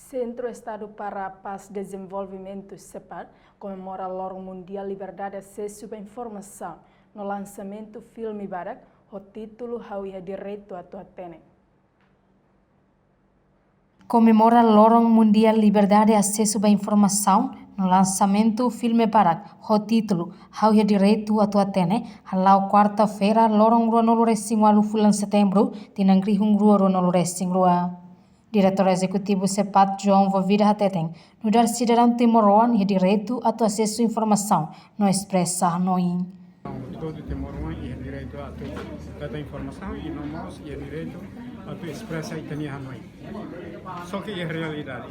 Centro Estado para a Paz e Desenvolvimento, CEPAD, comemora o Lorong Mundial Liberdade de Acesso à Informação no lançamento do filme Barak, o título Hauia Direito a Tuatene. Comemora o Lorong Mundial Liberdade e Acesso à Informação no lançamento do filme Barak, o título Hauia Direito a Tuatene, halau quarta-feira, Lorong Rua Nolu Resing Walu Fulan Setembro, Tinangri Hungrua Rua Nolu Resing Rua. Diretor Executivo CEPAD, João Vavida Hateten, no dar cidadão timoroan e direito a acesso à informação, não expressa Hanoi. Todo timoroan e direito a toda informação e nós e direito a expressa e tem Hanoi. Só que é realidade.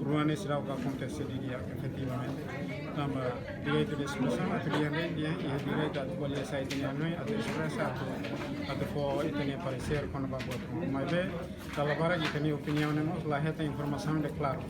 Ruane será o que acontece dia efetivamente. Também direito de expressão, a dia e direito a escolher essa tem Hanoi, a expressa, a for e tem aparecer quando vai botar. Mas bem, da lavara que tem opinião nós, lá é informação de claro.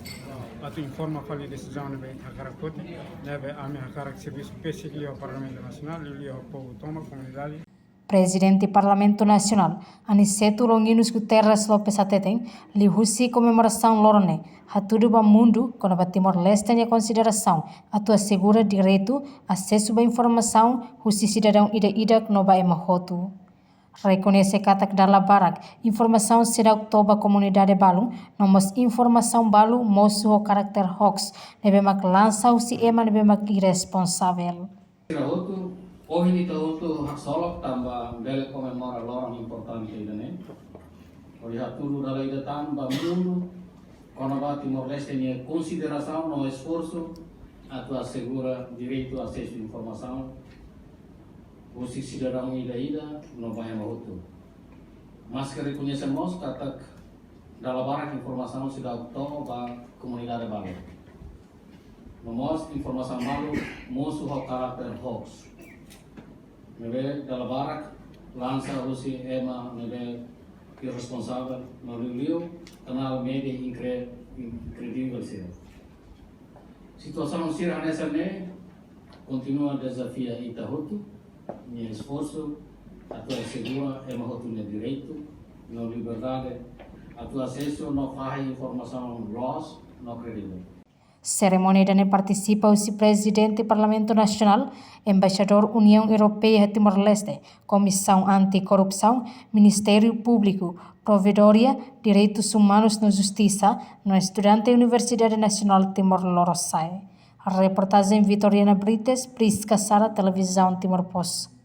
A tu informa qual é a decisão de a caracote, deve a minha cara serviço específico ao Parlamento Nacional e ao povo toma comunidade. Presidente do Parlamento Nacional, Aniceto Longinus Guterres Lopes Hateten, li husi comemoração lorone, hatudo ba mundo, quando ba Timor-Leste em consideração, a tua segura direito, acesso à informação, husi cidadão ida no ba emahotu. Reconhece katak dala barak, informação será toba comunidade balu, nomos informação balu mosu o karakter hoax, nebe mak lança o si ema nebe mak irresponsável. Hoje kita untuk hak solok tambah bel komemora lorong importante idane. Olha tudo da lei da tambah mundo, quando vai Timor-Leste em consideração no esforço, a tua segura direito a acesso à informação. O cidadão ida não vai mahutu. Mas que reconhecemos katak dalam barang informação se dá tomo ba comunidade balu. Nomos informação balu musuh o karakter hoax. Nebe dalam barang lança usi ema nebe irresponsável no Rio canal media incredível sih. Situação sirah nessa ne continua desafio itahutu. Meu esforço, a tua segura é uma rotina de direito, não liberdade, a tua acesso não faz informação loss, não credível. Cerimônia dan participa o Presidente do Parlamento Nacional, Embaixador União Europeia de Timor-Leste, Comissão Anticorrupção, Ministério Público, Provedoria, Direitos Humanos na Justiça, no estudante da Universidade Nacional de Timor-Leste. A reportagem Vitoriana Brites, Prisca Sara, Televisão Timor Post.